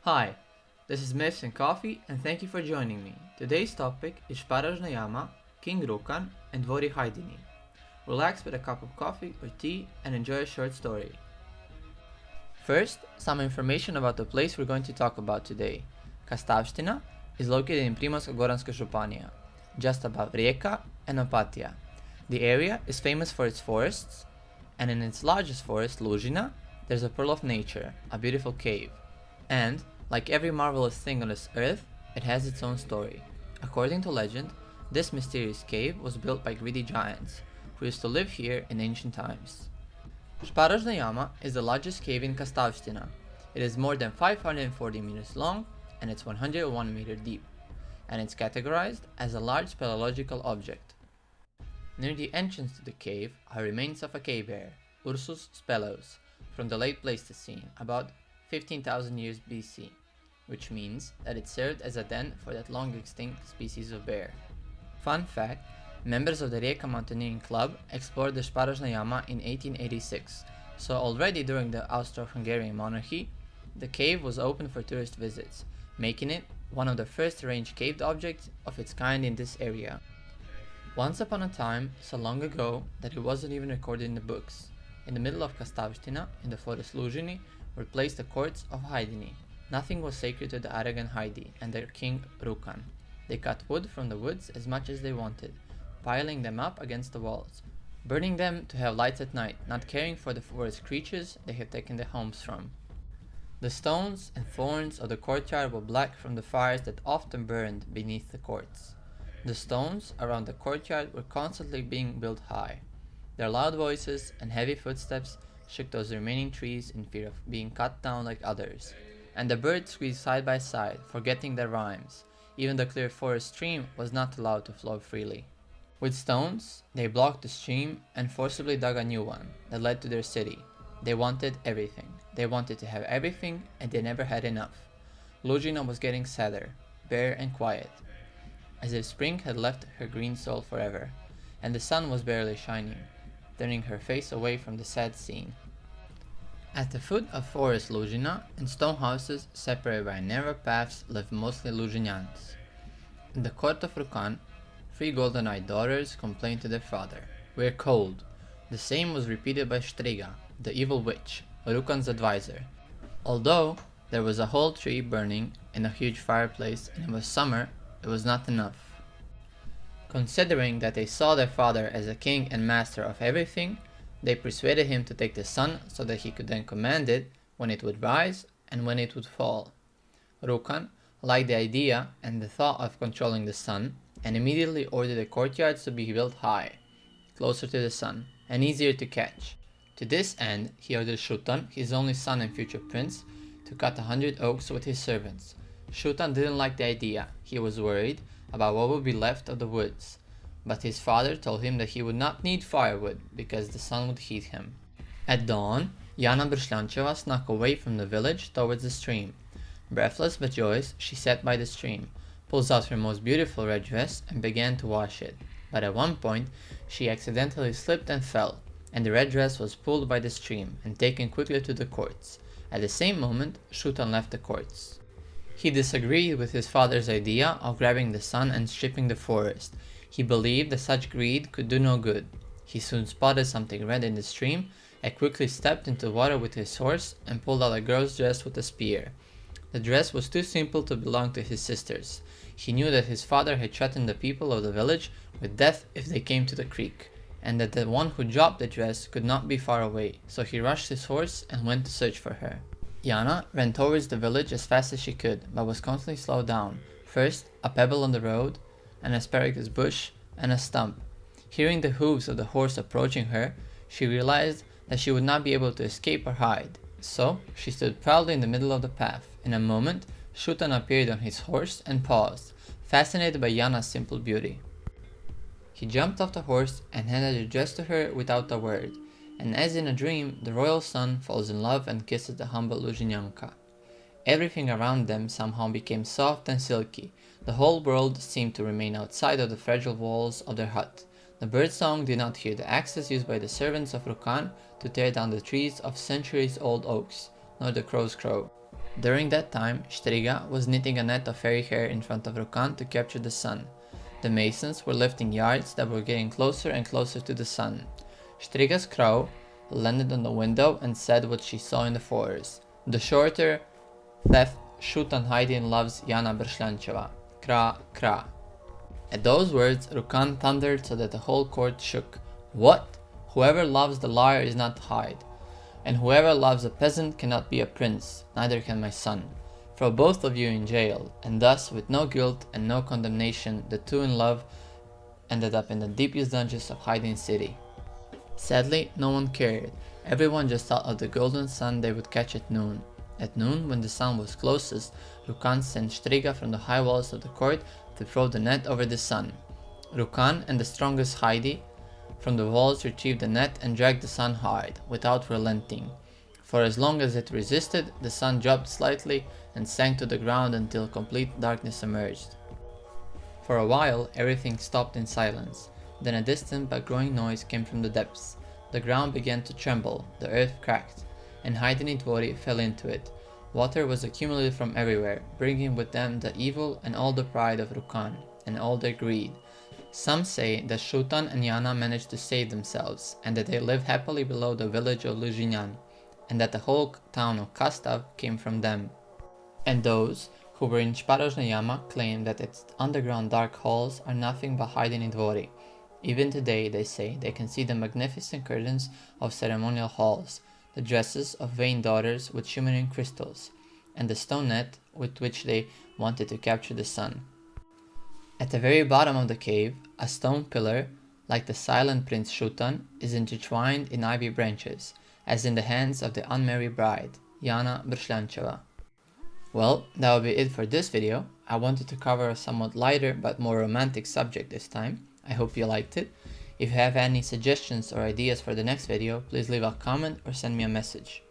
Hi, this is Myths and Coffee and thank you for joining me. Today's topic is Šparožna Jama, King Rukan and Dvori Hajdini. Relax with a cup of coffee or tea and enjoy a short story. First, some information about the place we're going to talk about today. Kastavština is located in Primorsko-Goranska Županija, just above Rijeka and Opatija. The area is famous for its forests, and in its largest forest, Lužina, there's a pearl of nature, a beautiful cave. And, like every marvelous thing on this earth, it has its own story. According to legend, this mysterious cave was built by greedy giants, who used to live here in ancient times. Šparožna Jama is the largest cave in Kastavština. It is more than 540 meters long and it's 101 meters deep, and it's categorized as a large speleological object. Near the entrance to the cave are remains of a cave bear, Ursus spelos, from the late Pleistocene, about 15,000 years BC, which means that it served as a den for that long extinct species of bear. Fun fact, members of the Rijeka Mountaineering Club explored the Šparožna Jama in 1886, so already during the Austro-Hungarian monarchy, the cave was open for tourist visits, making it one of the first arranged caved objects of its kind in this area. Once upon a time, so long ago that it wasn't even recorded in the books, in the middle of Kastavština, in the forest Lužini, were placed the courts of Hajdini. Nothing was sacred to the arrogant Hajdi and their king Rukan. They cut wood from the woods as much as they wanted, piling them up against the walls, burning them to have lights at night, not caring for the forest creatures they had taken their homes from. The stones and thorns of the courtyard were black from the fires that often burned beneath the courts. The stones around the courtyard were constantly being built high. Their loud voices and heavy footsteps shook those remaining trees in fear of being cut down like others, and the birds squeezed side by side, forgetting their rhymes. Even the clear forest stream was not allowed to flow freely. With stones, they blocked the stream and forcibly dug a new one that led to their city. They wanted everything. They wanted to have everything, and they never had enough. Lužina was getting sadder, bare and quiet, as if spring had left her green soul forever, and the sun was barely shining, turning her face away from the sad scene. At the foot of forest Lužina, in stone houses separated by narrow paths, lived mostly Lužinjans. In the court of Rukan, 3 golden-eyed daughters complained to their father, "We're cold." The same was repeated by Striga, the evil witch, Rukan's advisor. Although there was a whole tree burning in a huge fireplace and it was summer, it was not enough. Considering that they saw their father as a king and master of everything, they persuaded him to take the sun so that he could then command it when it would rise and when it would fall. Rukan liked the idea and the thought of controlling the sun, and immediately ordered the courtyards to be built high, closer to the sun, and easier to catch. To this end, he ordered Šutan, his only son and future prince, to cut 100 oaks with his servants. Šutan didn't like the idea. He was worried about what would be left of the woods, but his father told him that he would not need firewood because the sun would heat him. At dawn, Jana Bršljančeva snuck away from the village towards the stream. Breathless but joyous, she sat by the stream, pulls out her most beautiful red dress and began to wash it. But at one point, she accidentally slipped and fell, and the red dress was pulled by the stream and taken quickly to the courts. At the same moment, Šutan left the courts. He disagreed with his father's idea of grabbing the sun and stripping the forest. He believed that such greed could do no good. He soon spotted something red in the stream and quickly stepped into the water with his horse and pulled out a girl's dress with a spear. The dress was too simple to belong to his sisters. He knew that his father had threatened the people of the village with death if they came to the creek, and that the one who dropped the dress could not be far away, so he rushed his horse and went to search for her. Jana ran towards the village as fast as she could, but was constantly slowed down. First, a pebble on the road, an asparagus bush, and a stump. Hearing the hooves of the horse approaching her, she realized that she would not be able to escape or hide. So, she stood proudly in the middle of the path. In a moment, Šutan appeared on his horse and paused, fascinated by Jana's simple beauty. He jumped off the horse and handed the dress to her without a word, and as in a dream, the royal son falls in love and kisses the humble Lužinjanka. Everything around them somehow became soft and silky. The whole world seemed to remain outside of the fragile walls of their hut. The birdsong did not hear the axes used by the servants of Rukan to tear down the trees of centuries-old oaks, nor the crow's crow. During that time, Striga was knitting a net of fairy hair in front of Rukan to capture the sun. The masons were lifting yards that were getting closer and closer to the sun. Striga's crow landed on the window and said what she saw in the forest. The shorter left Šutan Hajdin loves Jana Bršljančeva. Kra, kra. At those words, Rukan thundered so that the whole court shook. What? Whoever loves the liar is not Hajd. And whoever loves a peasant cannot be a prince, neither can my son. Throw both of you in jail. And thus, with no guilt and no condemnation, the two in love ended up in the deepest dungeons of Hajdin city. Sadly, no one cared. Everyone just thought of the golden sun they would catch at noon. At noon, when the sun was closest, Rukan sent Striga from the high walls of the court to throw the net over the sun. Rukan and the strongest Hajdi from the walls retrieved the net and dragged the sun hard, without relenting. For as long as it resisted, the sun dropped slightly and sank to the ground until complete darkness emerged. For a while, everything stopped in silence. Then a distant but growing noise came from the depths. The ground began to tremble, the earth cracked, and Hajdini Dvori fell into it. Water was accumulated from everywhere, bringing with them the evil and all the pride of Rukan, and all their greed. Some say that Šutan and Jana managed to save themselves, and that they lived happily below the village of Lužina, and that the whole town of Kastav came from them. And those who were in Šparožna Jama claim that its underground dark halls are nothing but Hajdini Dvori. Even today, they say, they can see the magnificent curtains of ceremonial halls, the dresses of vain daughters with shimmering crystals, and the stone net with which they wanted to capture the sun. At the very bottom of the cave, a stone pillar, like the silent Prince Šutan, is intertwined in ivy branches, as in the hands of the unmarried bride, Jana Bršljančeva. Well, that will be it for this video. I wanted to cover a somewhat lighter but more romantic subject this time. I hope you liked it. If you have any suggestions or ideas for the next video, please leave a comment or send me a message.